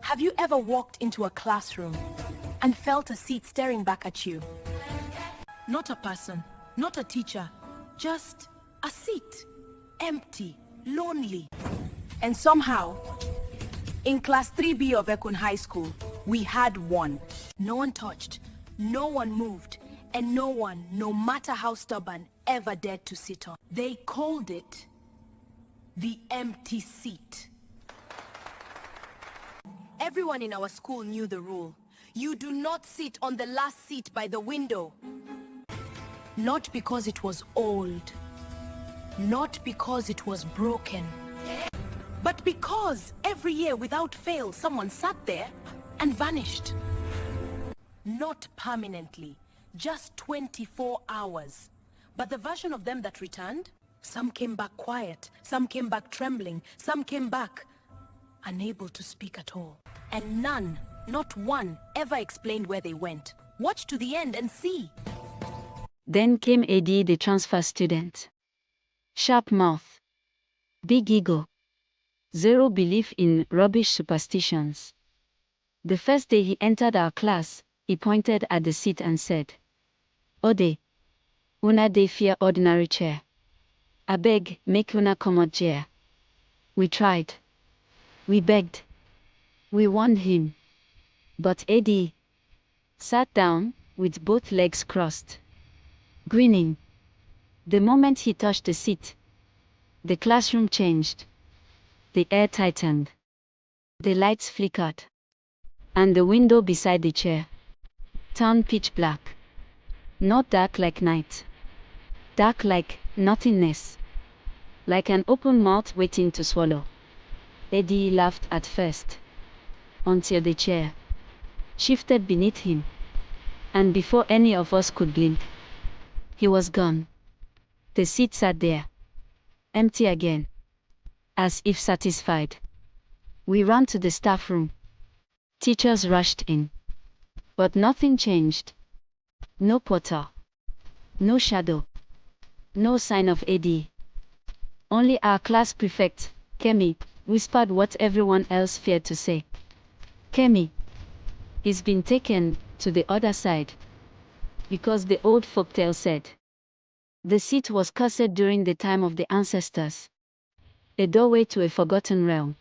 Have you ever walked into a classroom and felt a seat staring back at you? Not a person, not a teacher, just a seat. Empty, lonely. And somehow, in class 3B of Ekun High School, we had one. No one touched, no one moved, and no one, no matter how stubborn, ever dared to sit on. They called it the empty seat. Everyone in our school knew the rule. You do not sit on the last seat by the window. Not because it was old, not because it was broken, but because every year without fail someone sat there and vanished. Not permanently, just 24 hours. But the version of them that returned, some came back quiet, some came back trembling, some came back unable to speak at all. And none, not one, ever explained where they went. Watch to the end and see. Then came AD, the transfer student. Sharp mouth, big ego, zero belief in rubbish superstitions. The first day he entered our class, he pointed at the seat and said, "Ode, una dey fear ordinary chair. Abeg, make una comot chair." We tried. We begged. We warned him. But AD sat down with both legs crossed, grinning. The moment he touched the seat, the classroom changed. The air tightened. The lights flickered. And the window beside the chair turned pitch black. Not dark like night. Dark like nothingness. Like an open mouth waiting to swallow. Eddie laughed at first, until the chair shifted beneath him. And before any of us could blink, he was gone. The seat sat there, empty again, as if satisfied. We ran to the staff room. Teachers rushed in. But nothing changed. No portal. No shadow. No sign of AD. Only our class prefect, Kemi, whispered what everyone else feared to say. "Kemi, he's been taken to the other side." Because the old folktale said, the seat was cursed during the time of the ancestors. A doorway to a forgotten realm.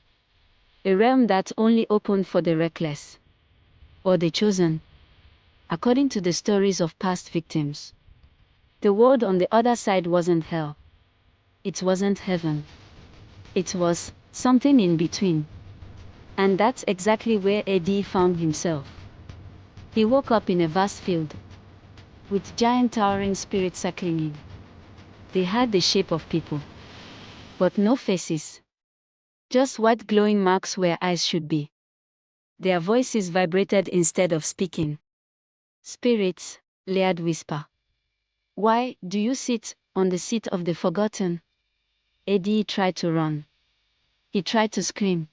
A realm that only opened for the reckless. Or the chosen. According to the stories of past victims. The world on the other side wasn't hell. It wasn't heaven. It was something in between. And that's exactly where AD found himself. He woke up in a vast field, with giant towering spirits circling him. They had the shape of people, but no faces. Just white glowing marks where eyes should be. Their voices vibrated instead of speaking. Spirits, layered whisper. "Why do you sit on the seat of the forgotten?" AD tried to run. He tried to scream.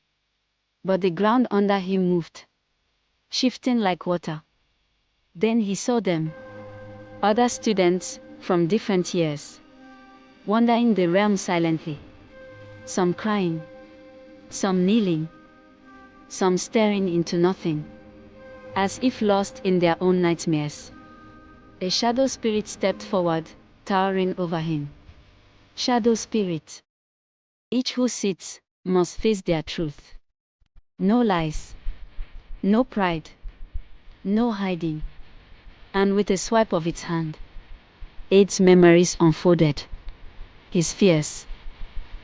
But the ground under him moved, shifting like water. Then he saw them. Other students, from different years, wandering the realm silently. Some crying, some kneeling, some staring into nothing, as if lost in their own nightmares. A shadow spirit stepped forward, towering over him. Shadow spirit. Each who sits must face their truth. No lies, no pride, no hiding. And with a swipe of its hand, Aid's memories unfolded. His fears,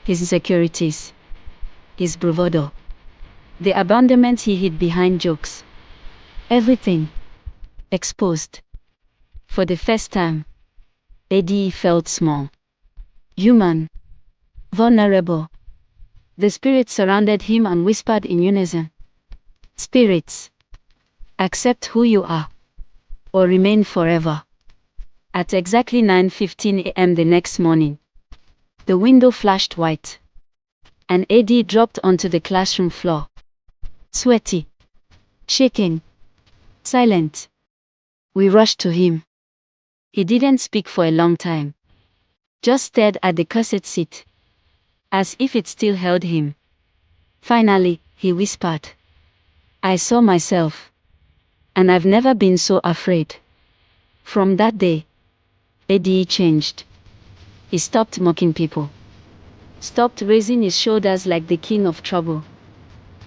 his insecurities, his bravado, the abandonment he hid behind jokes. Everything exposed. For the first time, AD felt small, human, vulnerable. The spirits surrounded him and whispered in unison, "Spirits, accept who you are, or remain forever." At exactly 9:15 a.m. the next morning, the window flashed white, and AD dropped onto the classroom floor. Sweaty, shaking, silent. We rushed to him. He didn't speak for a long time, just stared at the cursed seat, as if it still held him. Finally, he whispered, I saw myself. And I've never been so afraid. From that day, Eddie changed. He stopped mocking people. Stopped raising his shoulders like the king of trouble.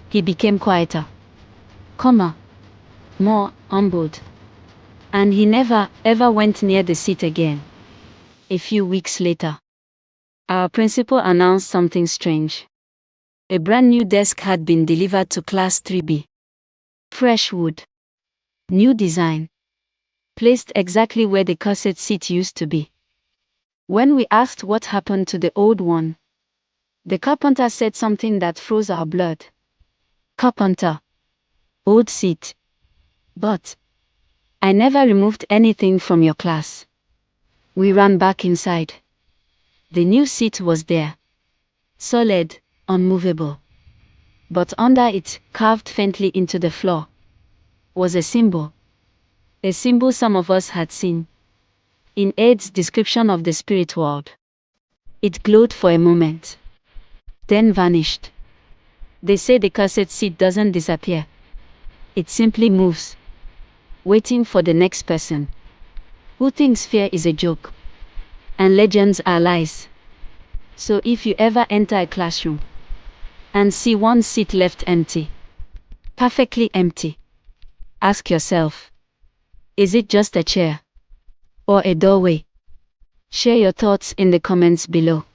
He became quieter, calmer, more humbled. And he never, ever went near the seat again. A few weeks later, our principal announced something strange. A brand new desk had been delivered to Class 3B. Fresh wood. New design. Placed exactly where the cassette seat used to be. When we asked what happened to the old one, the carpenter said something that froze our blood. Carpenter. Old seat. But I never removed anything from your class. We ran back inside. The new seat was there. Solid, unmovable. But under it, carved faintly into the floor, was a symbol. A symbol some of us had seen in Ed's description of the spirit world. It glowed for a moment, then vanished. They say the cassette seat doesn't disappear. It simply moves, waiting for the next person who thinks fear is a joke and legends are lies. So if you ever enter a classroom and see one seat left empty, perfectly empty, ask yourself, is it just a chair or a doorway? Share your thoughts in the comments below.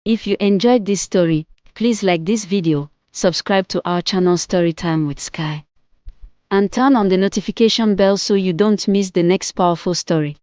If you enjoyed this story, please like this video, subscribe to our channel Storytime with Sky, and turn on the notification bell so you don't miss the next powerful story.